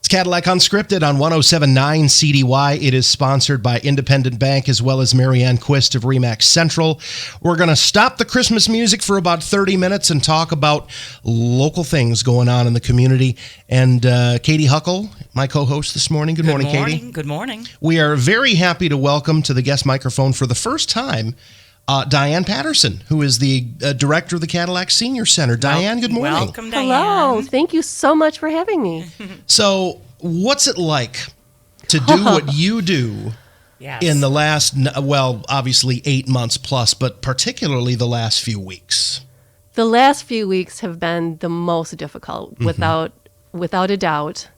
It's Cadillac Unscripted on 107.9 CDY. It is sponsored by Independent Bank as well as Marianne Quist of Remax Central. We're going to stop the Christmas music for about 30 minutes and talk about local things going on in the community. And Katy Huckle, my co-host this morning. Good morning, Katy. Good morning. We are very happy to welcome to the guest microphone for the first time Diane Patterson, who is the director of the Cadillac Senior Center. Diane, good morning. Welcome, Diane. Hello. Thank you so much for having me. So, what's it like to do what you do in the last, well, obviously 8 months plus, but particularly the last few weeks? The last few weeks have been the most difficult, without a doubt.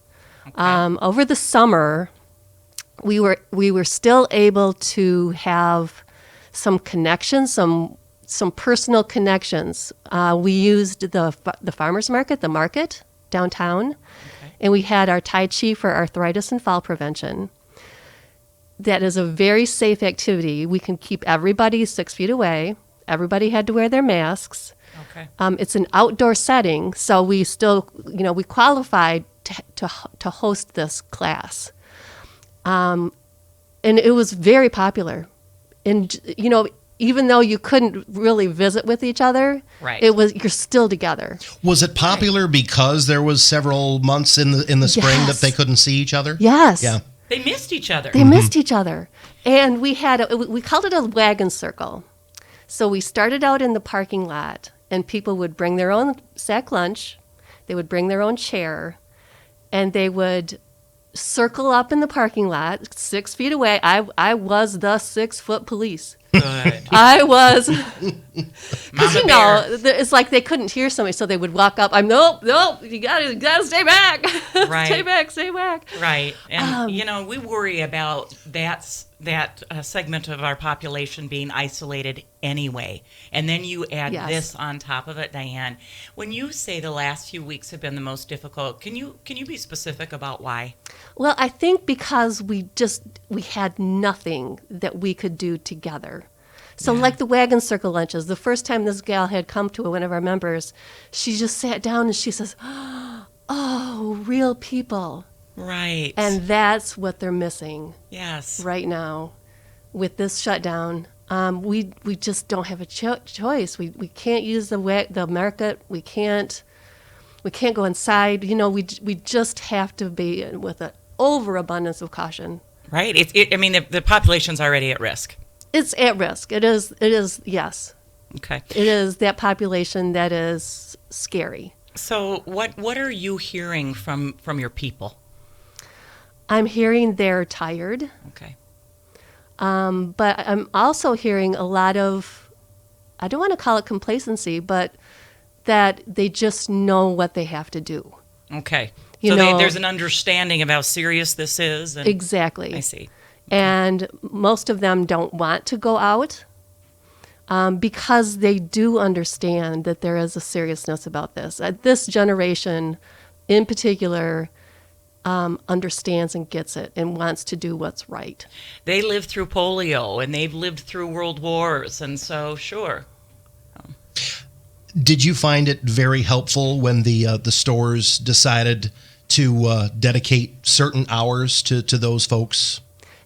Okay. Over the summer, we were still able to have some connections, some personal connections. We used the farmers market, the market downtown, and we had our Tai Chi for arthritis and fall prevention. That is a very safe activity. We can keep everybody 6 feet away. Everybody had to wear their masks. Okay. It's an outdoor setting, so we still, we qualified to host this class. And it was very popular. And, even though you couldn't really visit with each other, right, you're still together. Was it popular because there was several months in the spring that they couldn't see each other? Yes. Yeah. They missed each other. They missed each other. And we called it a wagon circle. So we started out in the parking lot, and people would bring their own sack lunch. They would bring their own chair, and they would circle up in the parking lot 6 feet away. I was the 6-foot police. Good. I was, because it's like they couldn't hear somebody, so they would walk up. Nope, you gotta stay back. Right. stay back. Right, and we worry about that segment of our population being isolated anyway, and then you add this on top of it, Diane. When you say the last few weeks have been the most difficult, can you be specific about why? Well, I think because we had nothing that we could do together. So like the wagon circle lunches, the first time this gal had come to one of our members, she just sat down and she says, "Oh, real people." Right. And that's what they're missing. Yes. Right now with this shutdown. We just don't have a choice. We can't use the market. We can't go inside. We just have to be with an overabundance of caution. Right. The population's already at risk. It's at risk. It is, yes. Okay. It is that population that is scary. So what are you hearing from your people? I'm hearing they're tired. Okay. But I'm also hearing a lot of, I don't want to call it complacency, but that they just know what they have to do. Okay. There's an understanding of how serious this is. Exactly. I see. And most of them don't want to go out because they do understand that there is a seriousness about this. This generation in particular understands and gets it and wants to do what's right. They lived through polio and they've lived through world wars, and so sure. Did you find it very helpful when the stores decided to dedicate certain hours to those folks?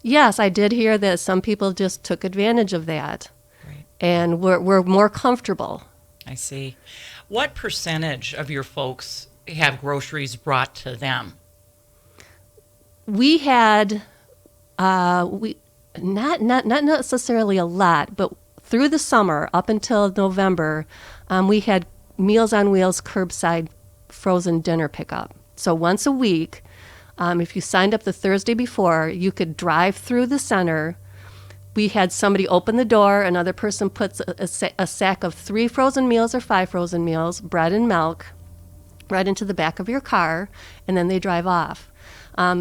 Yes, I did hear that some people just took advantage of that, right, and were more comfortable. I see. What percentage of your folks have groceries brought to them? We had, not necessarily a lot, but through the summer up until November, we had Meals on Wheels curbside frozen dinner pickup. So once a week, if you signed up the Thursday before, you could drive through the center. We had somebody open the door, another person puts a sack of 3 frozen meals or 5 frozen meals, bread and milk, right into the back of your car, and then they drive off.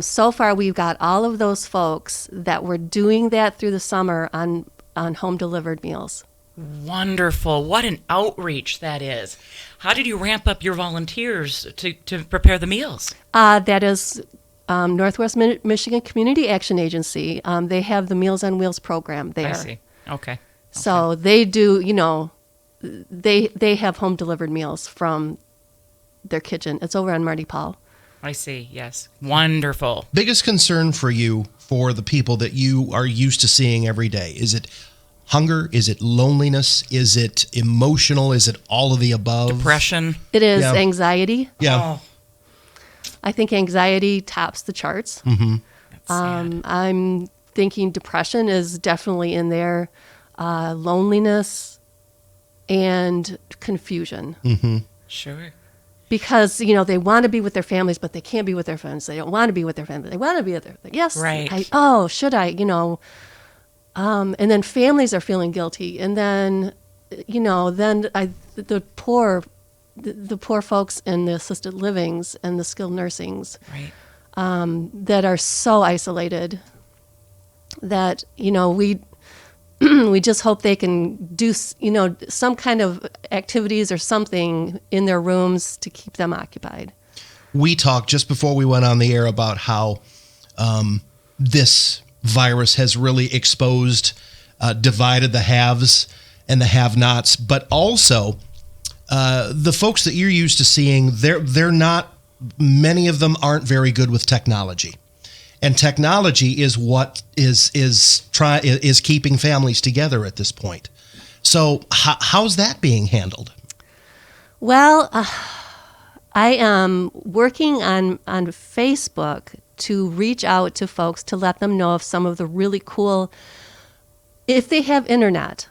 So far, we've got all of those folks that were doing that through the summer on home-delivered meals. Wonderful. What an outreach that is. How did you ramp up your volunteers to prepare the meals? That is Northwest Michigan Community Action Agency. They have the Meals on Wheels program there. I see. Okay. So they do, they have home-delivered meals from their kitchen. It's over on Marty Paul. I see. Yes. Wonderful. Biggest concern for you, for the people that you are used to seeing every day? Is it hunger? Is it loneliness? Is it emotional? Is it all of the above? Depression. It is anxiety. Yeah. Oh, I think anxiety tops the charts. Mm-hmm. that's sad. I'm thinking depression is definitely in there, loneliness, and confusion. Mm-hmm. Sure. Because, they want to be with their families, but they can't be with their friends. They don't want to be with their families. They want to be with their, yes. Right. Should I, and then families are feeling guilty. And then, the poor folks in the assisted livings and the skilled nursings Right. that are so isolated that, we just hope they can do, some kind of activities or something in their rooms to keep them occupied. We talked just before we went on the air about how this virus has really exposed, divided the haves and the have-nots, but also the folks that you're used to seeing, they're not, many of them aren't very good with technology. And technology is what is keeping families together at this point. So how's that being handled? Well, I am working on Facebook to reach out to folks to let them know of some of the really cool, if they have internet,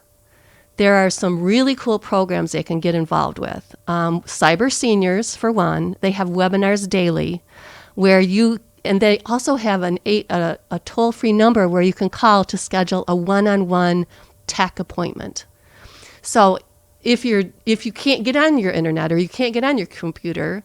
there are some really cool programs they can get involved with. Cyber Seniors, for one, they have webinars daily where and they also have a toll-free number where you can call to schedule a one-on-one tech appointment. So if you can't get on your internet or you can't get on your computer,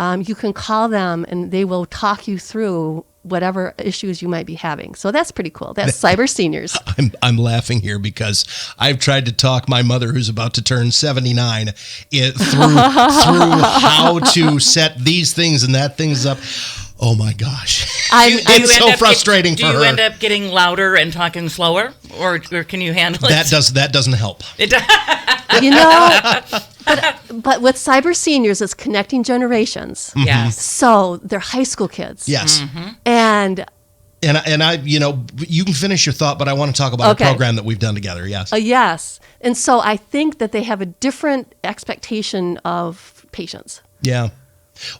you can call them and they will talk you through whatever issues you might be having. So that's pretty cool. That's Cyber Seniors. I'm laughing here because I've tried to talk my mother, who's about to turn 79, through how to set these things and that things up. Oh my gosh. It's so frustrating for her. Do you end up getting louder and talking slower, or can you handle it? That doesn't help. It does. But with Cyber Seniors, it's connecting generations. Yes. So they're high school kids. Yes. Mm-hmm. And I, you can finish your thought, but I want to talk about a program that we've done together. Yes. Yes. And so I think that they have a different expectation of patients. Yeah.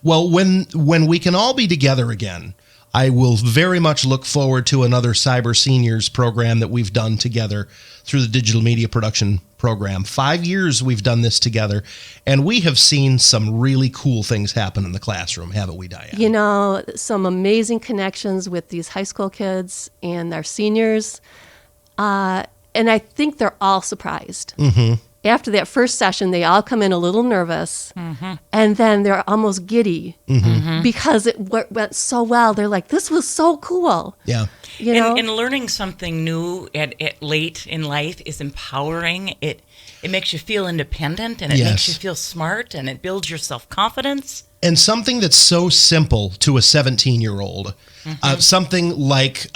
Well, when we can all be together again, I will very much look forward to another Cyber Seniors program that we've done together through the digital media production program. 5 years we've done this together, and we have seen some really cool things happen in the classroom, haven't we, Diane? Some amazing connections with these high school kids and their seniors. And I think they're all surprised. Mm-hmm. After that first session, they all come in a little nervous, and then they're almost giddy because it went so well. They're like, this was so cool. Yeah. And learning something new at late in life is empowering. It makes you feel independent, and it makes you feel smart, and it builds your self-confidence. And something that's so simple to a 17-year-old, something like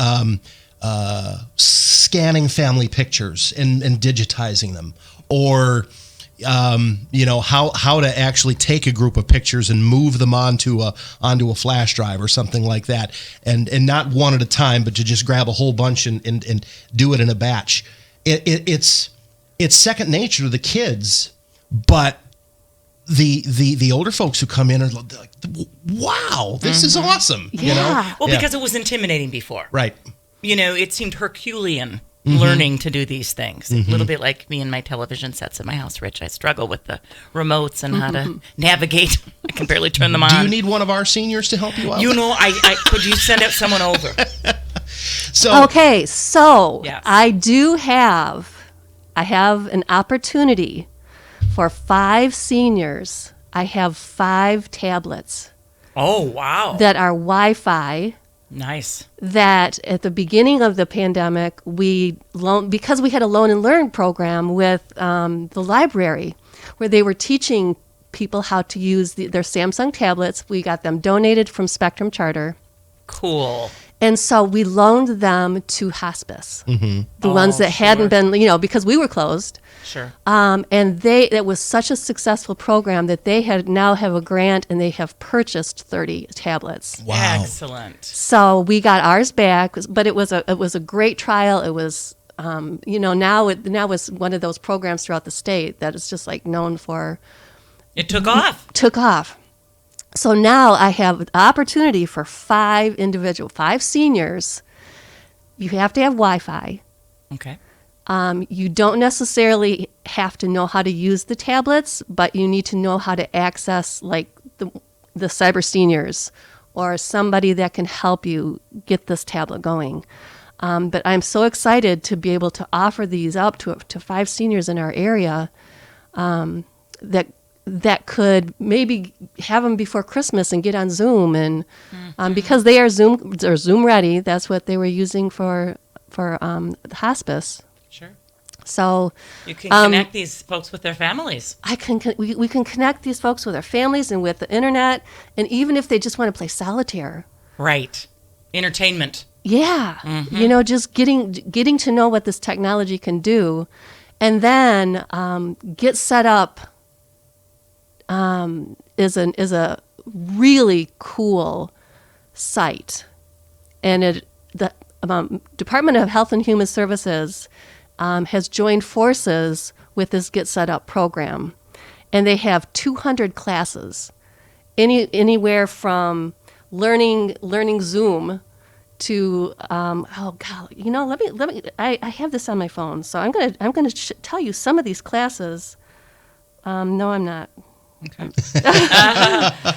scanning family pictures and digitizing them, or how to actually take a group of pictures and move them onto a flash drive or something like that, and not one at a time, but to just grab a whole bunch and do it in a batch. It's second nature to the kids, but the older folks who come in are like, wow, this is awesome. Yeah. Well, because it was intimidating before. Right. It seemed Herculean learning to do these things. A little bit like me and my television sets at my house, Rich. I struggle with the remotes and how to navigate. I can barely turn them on. Do you need one of our seniors to help you out? I could you send out someone over? So yes. I have an opportunity for 5 seniors. I have 5 tablets. Oh, wow. That are Wi-Fi. Nice. That at the beginning of the pandemic, because we had a Loan and Learn program with the library, where they were teaching people how to use their Samsung tablets. We got them donated from Spectrum Charter. Cool. And so we loaned them to hospice, the ones that hadn't been, because we were closed. Sure. And it was such a successful program that they now have a grant and they have purchased 30 tablets. Wow. Excellent. So we got ours back, but it was a great trial. It was, now it's one of those programs throughout the state that is just like known for. It took off. Took off. So now I have the opportunity for 5 seniors. You have to have Wi-Fi. Okay. You don't necessarily have to know how to use the tablets, but you need to know how to access like the cyber seniors or somebody that can help you get this tablet going. But I'm so excited to be able to offer these up to 5 seniors in our area that could maybe have them before Christmas and get on Zoom, and because they're Zoom ready. That's what they were using for the hospice. Sure. So you can connect these folks with their families. We can connect these folks with their families and with the internet, and even if they just want to play solitaire. Right. Entertainment. Yeah. Just getting to know what this technology can do, and then get set up. Is a really cool site, and the Department of Health and Human Services has joined forces with this Get Set Up program, and they have 200 classes, anywhere from learning Zoom to let me I have this on my phone, so I'm gonna tell you some of these classes. No, I'm not. Okay.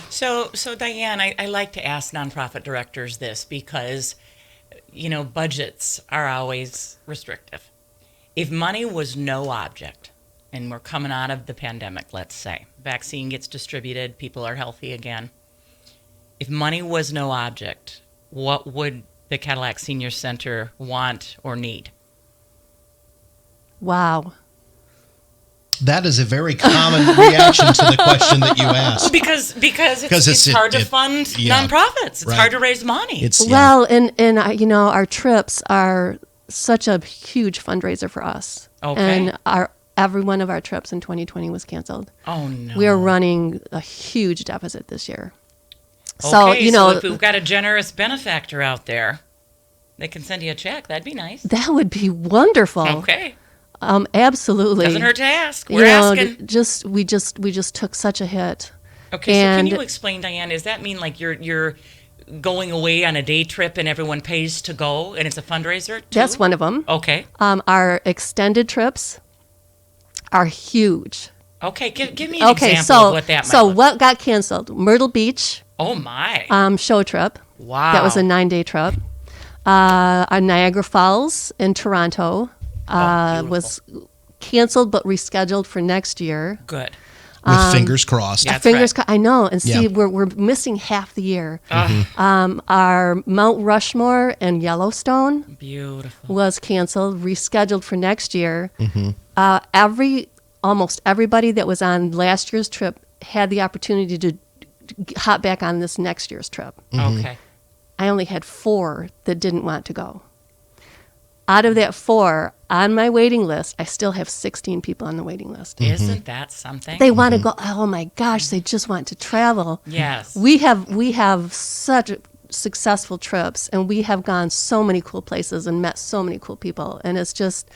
So Diane, I like to ask nonprofit directors this because, budgets are always restrictive. If money was no object, and we're coming out of the pandemic, let's say, vaccine gets distributed, people are healthy again. If money was no object, what would the Cadillac Senior Center want or need? Wow. That is a very common reaction to the question that you asked. Because it's hard to fund nonprofits. It's hard to raise money. And our trips are such a huge fundraiser for us. Okay. And every one of our trips in 2020 was canceled. Oh no. We are running a huge deficit this year. Okay, so if we've got a generous benefactor out there, they can send you a check. That'd be nice. That would be wonderful. Okay. Absolutely. Doesn't hurt to ask. We're asking. We just took such a hit. Okay, so can you explain, Diane? Does that mean like you're going away on a day trip and everyone pays to go and it's a fundraiser too? That's one of them. Okay. Our extended trips are huge. Okay, give me an example of what that might So look. what got canceled? Myrtle Beach. Oh my. Show trip. Wow. That was a 9-day trip. Niagara Falls in Toronto. Was canceled but rescheduled for next year. Good. With fingers crossed. That's fingers right. I know. And see, we're missing half the year. Our Mount Rushmore and Yellowstone Beautiful. was canceled, rescheduled for next year. Almost everybody that was on last year's trip had the opportunity to hop back on this next year's trip. Okay. I only had 4 that didn't want to go. Out of that 4, on my waiting list, I still have 16 people on the waiting list. Isn't that something? They want to go. Oh my gosh, they just want to travel. Yes. We have such successful trips, and we have gone so many cool places and met so many cool people, and it's just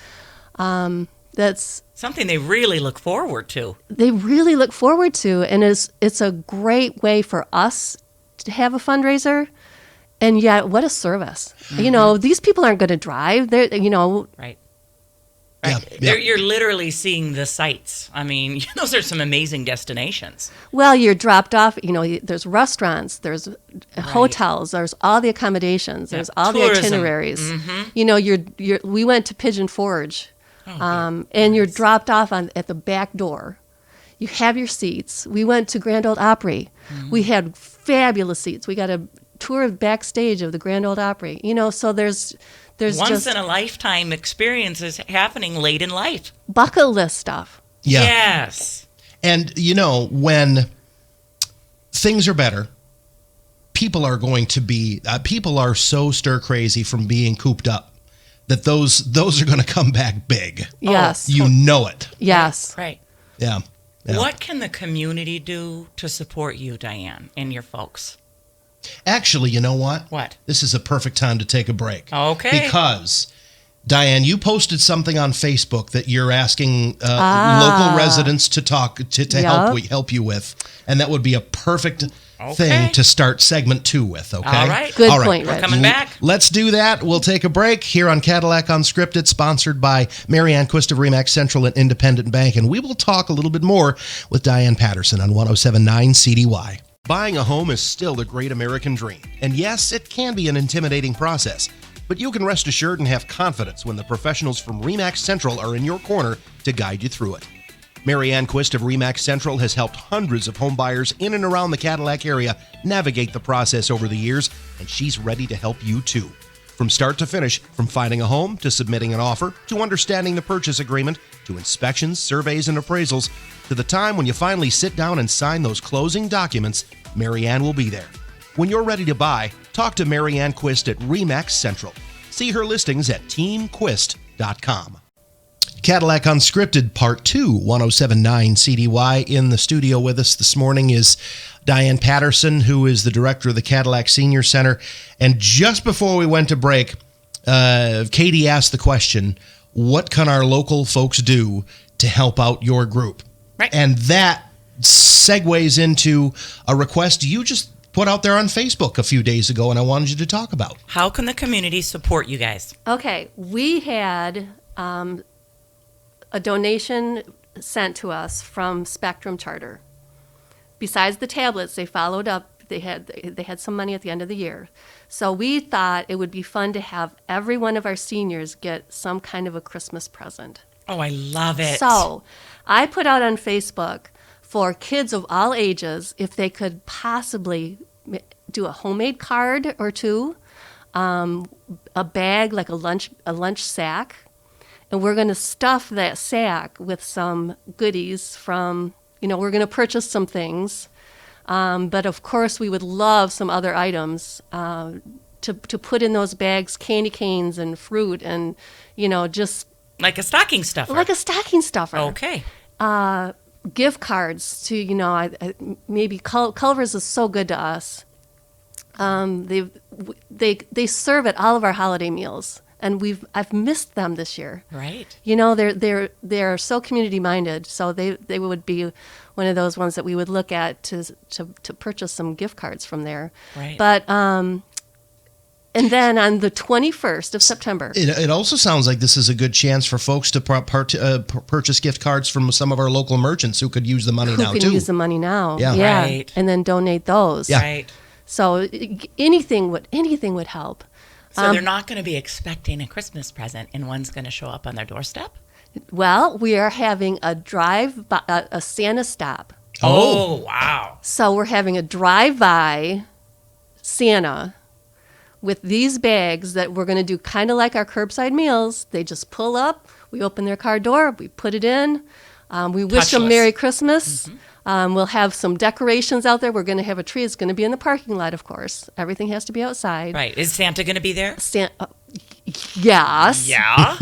that's something they really look forward to. They really look forward to, and it's a great way for us to have a fundraiser. And yet, what a service! These people aren't going to drive. They're, right. Yeah. You're literally seeing the sights. I mean, those are some amazing destinations. Well, you're dropped off. There's restaurants, there's hotels, there's all the accommodations, there's all tourism. the itineraries. We went to Pigeon Forge, and you're dropped off at the back door. You have your seats. We went to Grand Ole Opry. We had fabulous seats. We got a tour backstage of the Grand Ole Opry. So there's once just in a lifetime experiences happening late in life. Bucket list stuff. Yeah. Yes. And when things are better, people are going to be, people are so stir crazy from being cooped up that those are going to come back big. Yes. You know it. Yes. Right. Yeah. What can the community do to support you, Diane, and your folks? Actually, you know what? What? This is a perfect time to take a break. Okay. Because, Diane, you posted something on Facebook that you're asking local residents to talk to help you with, and that would be a perfect thing to start segment 2 with. Okay. All right. Good point, Rich. We're coming back. Let's do that. We'll take a break here on Cadillac Unscripted, sponsored by Marianne Quist of Remax Central and Independent Bank, and we will talk a little bit more with Diane Patterson on 107.9 CDY. Buying a home is still the great American dream, and yes, it can be an intimidating process. But you can rest assured and have confidence when the professionals from Remax Central are in your corner to guide you through it. Marianne Quist of Remax Central has helped hundreds of home buyers in and around the Cadillac area navigate the process over the years, and she's ready to help you too. From start to finish, from finding a home to submitting an offer, to understanding the purchase agreement, to inspections, surveys, and appraisals, to the time when you finally sit down and sign those closing documents, Marianne will be there. When you're ready to buy, talk to Marianne Quist at Remax Central. See her listings at teamquist.com. Cadillac Unscripted Part 2, 107.9 CDY. In the studio with us this morning is Diane Patterson, who is the director of the Cadillac Senior Center. And just before we went to break, Katy asked the question, what can our local folks do to help out your group? Right. And that segues into a request you just put out there on Facebook a few days ago, and I wanted you to talk about. How can the community support you guys? Okay, we had a donation sent to us from Spectrum Charter. Besides the tablets, they followed up. They had some money at the end of the year. So we thought it would be fun to have every one of our seniors get some kind of a Christmas present. Oh, I love it. So I put out on Facebook for kids of all ages if they could possibly do a homemade card or two, a bag like a lunch sack, and we're going to stuff that sack with some goodies from, we're going to purchase some things, but of course we would love some other items to put in those bags, candy canes and fruit and, just like a stocking stuffer. Like a stocking stuffer. Okay. Gift cards to, maybe Culver's is so good to us. They serve at all of our holiday meals, and I've missed them this year. Right. They're so community minded, so they would be one of those ones that we would look at to purchase some gift cards from there. Right. But and then on the 21st of September. It also sounds like this is a good chance for folks to purchase gift cards from some of our local merchants who could use the money now, too. Who can use the money now. Yeah. Right. And then donate those. Yeah. Right. So anything would help. So they're not going to be expecting a Christmas present and one's going to show up on their doorstep? Well, we are having a Santa stop. Oh, wow. So we're having a drive-by Santa with these bags that we're going to do kind of like our curbside meals. They just pull up, we open their car door, we put it in, we wish them Merry Christmas. Mm-hmm. We'll have some decorations out there. We're going to have a tree. It's going to be in the parking lot, of course. Everything has to be outside. Right. Is Santa going to be there? Yes. Yeah.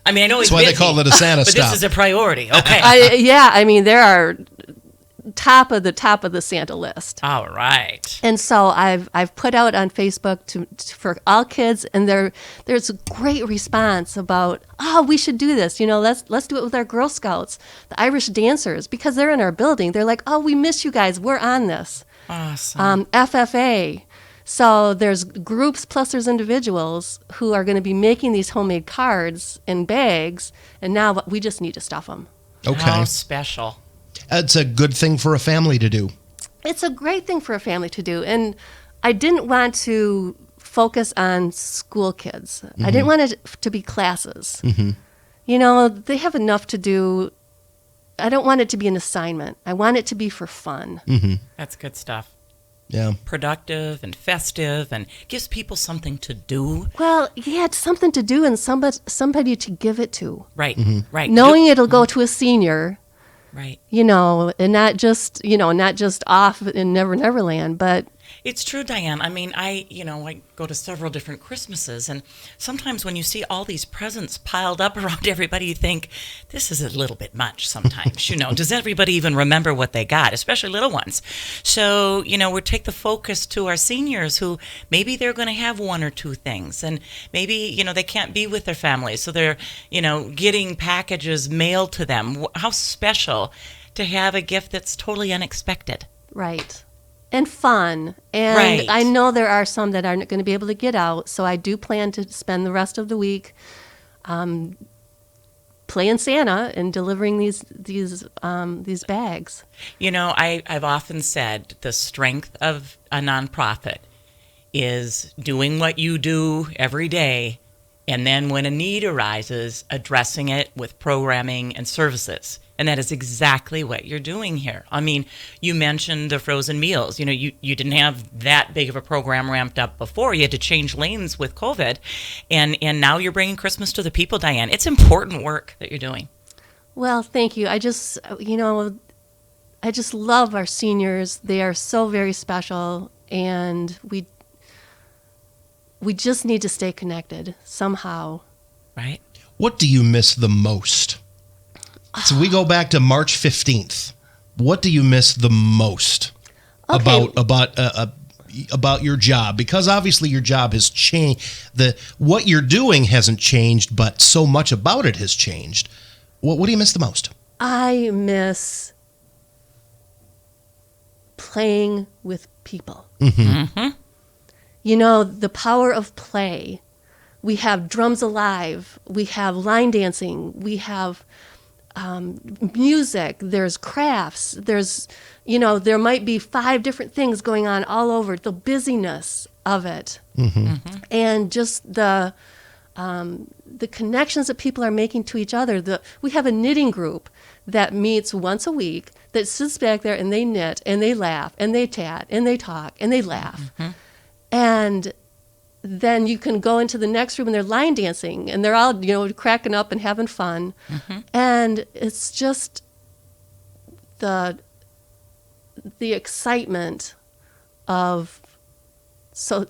I mean, I know he's That's why busy, they call it a Santa but stop. this is a priority. Okay. There are top of the Santa list. All right. And so I've put out on Facebook for all kids, and there's a great response about, we should do this. Let's do it with our Girl Scouts, the Irish dancers, because they're in our building. They're like, we miss you guys. We're on this. Awesome. FFA. So there's groups plus there's individuals who are going to be making these homemade cards and bags, and now we just need to stuff them. Okay. How special. It's a good thing for a family to do. It's a great thing for a family to do. And I didn't want to focus on school kids. Mm-hmm. I didn't want it to be classes. Mm-hmm. They have enough to do. I don't want it to be an assignment. I want it to be for fun. Mm-hmm. That's good stuff. Yeah. Productive and festive and gives people something to do. Well, yeah, it's something to do and somebody to give it to. Right, right. Knowing it'll go to a senior. Right. And not just off in Never Never Land, but It's true, Diane. I mean, I go to several different Christmases, and sometimes when you see all these presents piled up around everybody, you think, this is a little bit much sometimes. Does everybody even remember what they got, especially little ones? So, we take the focus to our seniors who maybe they're going to have one or two things, and maybe, they can't be with their families, so they're, getting packages mailed to them. How special to have a gift that's totally unexpected. Right. And fun. And right. I know there are some that aren't going to be able to get out, so I do plan to spend the rest of the week playing Santa and delivering these bags. I've often said the strength of a nonprofit is doing what you do every day, and then when a need arises, addressing it with programming and services. And that is exactly what you're doing here. I mean, you mentioned the frozen meals. You didn't have that big of a program ramped up before. You had to change lanes with COVID. And now you're bringing Christmas to the people, Diane. It's important work that you're doing. Well, thank you. I just love our seniors. They are so very special. And we just need to stay connected somehow. Right. What do you miss the most? So we go back to March 15th. What do you miss the most about your job? Because obviously your job has changed. What you're doing hasn't changed, but so much about it has changed. What do you miss the most? I miss playing with people. Mm-hmm. Mm-hmm. The power of play. We have Drums Alive. We have line dancing. We have music, there's crafts, there's, there might be 5 different things going on all over, the busyness of it. Mm-hmm. Mm-hmm. And just the connections that people are making to each other. We have a knitting group that meets once a week that sits back there and they knit and they laugh and they chat and they talk and they laugh. Mm-hmm. And then you can go into the next room and they're line dancing and they're all, cracking up and having fun. Mm-hmm. And it's just the excitement of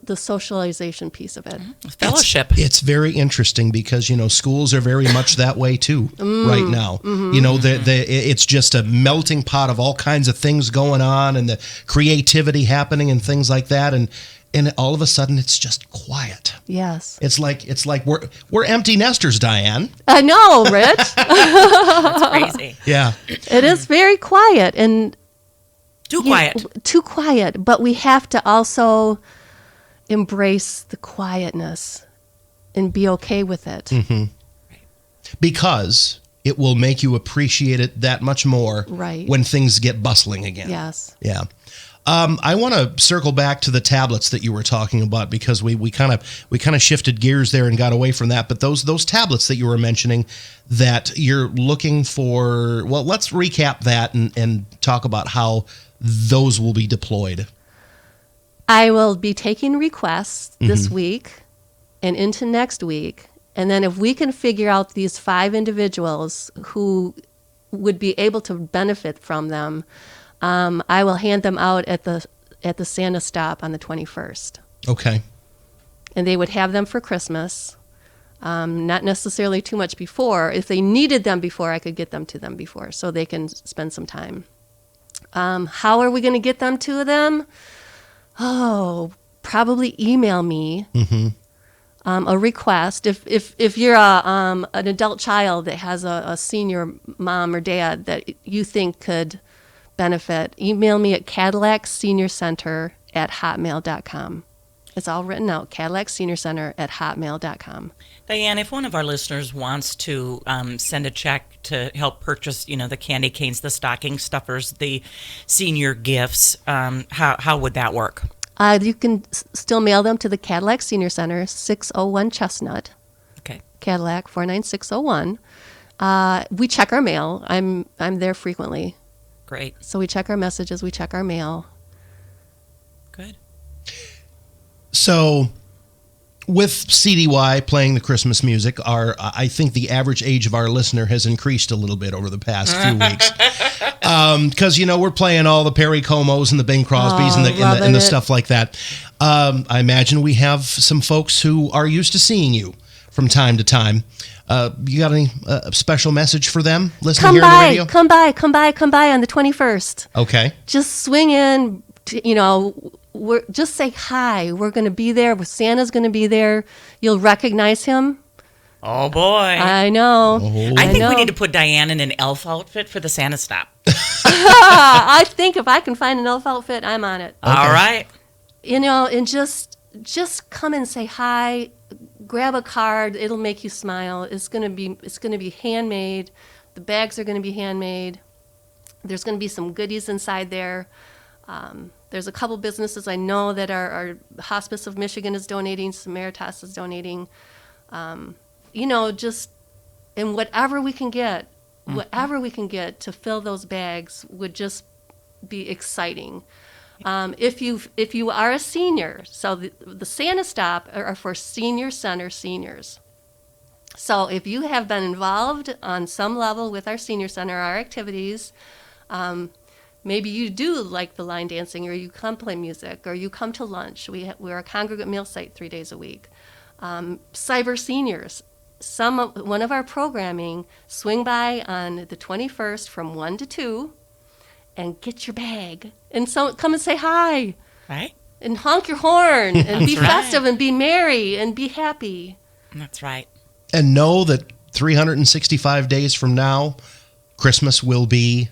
the socialization piece of it. Mm-hmm. Fellowship. It's very interesting because, schools are very much that way too right now. Mm-hmm. It's just a melting pot of all kinds of things going on and the creativity happening and things like that. And all of a sudden, it's just quiet. Yes. It's like we're empty nesters, Diane. I know, Rich. That's crazy. Yeah. It is very quiet and too quiet. Too quiet, but we have to also embrace the quietness and be okay with it. Mm-hmm. Right. Because it will make you appreciate it that much more right. when things get bustling again. Yes. Yeah. I want to circle back to the tablets that you were talking about because we kind of shifted gears there and got away from that. But those tablets that you were mentioning that you're looking for, well, let's recap that and talk about how those will be deployed. I will be taking requests this week and into next week. And then if we can figure out these 5 individuals who would be able to benefit from them, I will hand them out at the Santa stop on the 21st. Okay. And they would have them for Christmas. Not necessarily too much before. If they needed them before, I could get them to them before so they can spend some time. How are we going to get them to them? Oh, probably email me a request. If you're an adult child that has a senior mom or dad that you think could benefit, email me at cadillacseniorcenter@hotmail.com. It's all written out, cadillacseniorcenter@hotmail.com. Diane, if one of our listeners wants to send a check to help purchase, the candy canes, the stocking stuffers, the senior gifts, how would that work? You can still mail them to the Cadillac Senior Center, 601 Chestnut. Okay. Cadillac 49601. We check our mail. I'm there frequently. Great. So we check our messages, we check our mail. Good. So with CDY playing the Christmas music, I think the average age of our listener has increased a little bit over the past few weeks. Because, we're playing all the Perry Comos and the Bing Crosbys and the stuff like that. I imagine we have some folks who are used to seeing you from time to time. You got any special message for them listening here on the radio? Come by on the 21st. Okay. Just swing in, just say hi. We're going to be there. Santa's going to be there. You'll recognize him. Oh, boy. I know. Oh. I think we need to put Diane in an elf outfit for the Santa stop. I think if I can find an elf outfit, I'm on it. Okay. All right. And just come and say hi. Grab a card. It'll make you smile. It's gonna be handmade. The bags are gonna be handmade. There's gonna be some goodies inside there. There's a couple businesses I know that our Hospice of Michigan is donating. Samaritas is donating. Just and whatever we can get to fill those bags would just be exciting. If you are a senior, so the Santa Stop are for senior center seniors. So if you have been involved on some level with our senior center, our activities, maybe you do like the line dancing, or you come play music, or you come to lunch. We're a congregate meal site 3 days a week. Cyber seniors, one of our programming, swing by on the 21st from 1 to 2 and get your bag. And so come and say hi. Right. And honk your horn and be right. festive and be merry and be happy. That's right. And know that 365 days from now, Christmas will be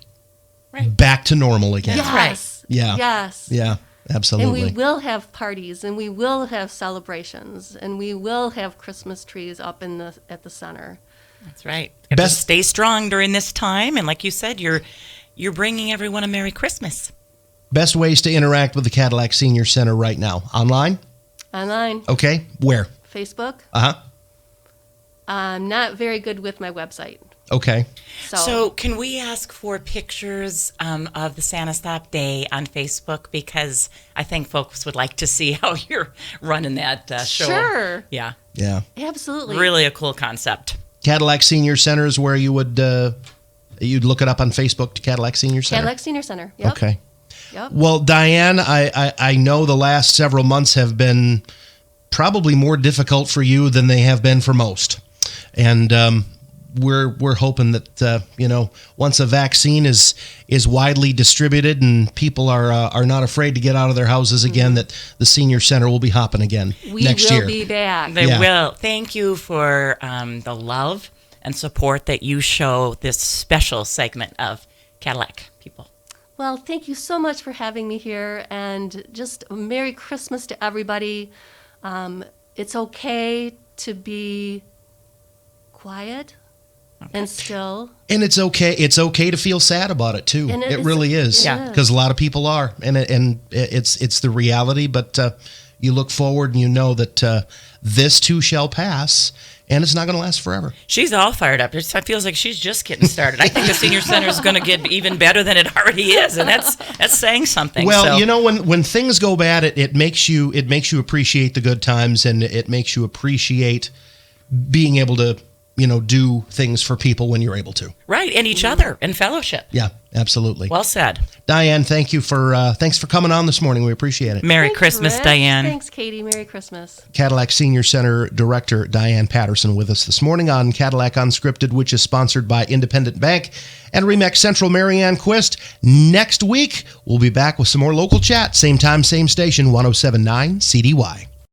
back to normal again. Yes. Right. Yeah. Yes. Yeah, absolutely. And we will have parties, and we will have celebrations, and we will have Christmas trees up at the center. That's right. Just stay strong during this time, and like you said, you're bringing everyone a Merry Christmas. Best ways to interact with the Cadillac Senior Center right now? Online? Online. Okay. Where? Facebook. Uh-huh. I'm not very good with my website. Okay. So can we ask for pictures of the Santa Stop Day on Facebook? Because I think folks would like to see how you're running that show. Sure. Yeah. Yeah. Absolutely. Really a cool concept. Cadillac Senior Center is where you would you'd look it up on Facebook, Cadillac Senior Center? Cadillac Senior Center. Yep. Okay. Yep. Well, Diane, I know the last several months have been probably more difficult for you than they have been for most. And we're hoping that once a vaccine is widely distributed and people are not afraid to get out of their houses again, that the Senior Center will be hopping again next year. We will be back. They will. Thank you for the love and support that you show this special segment of Cadillac people. Well, thank you so much for having me here, and just a Merry Christmas to everybody. It's okay to be quiet and still. And it's okay to feel sad about it too. It really is. Yeah. Because a lot of people are, and it's the reality. But you look forward and you know that this too shall pass, and it's not going to last forever. She's all fired up. It feels like she's just getting started. I think the Senior Center is going to get even better than it already is, and that's saying something. Well, when things go bad, it makes you appreciate the good times, and it makes you appreciate being able to do things for people when you're able to. Right, and each other, and fellowship. Yeah, absolutely. Well said. Diane, thanks for coming on this morning. We appreciate it. Merry Christmas, Rick. Diane. Thanks, Katy. Merry Christmas. Cadillac Senior Center Director Diane Patterson with us this morning on Cadillac Unscripted, which is sponsored by Independent Bank and Remax Central. Marianne Quist. Next week, we'll be back with some more local chat. Same time, same station, 107.9 CDY.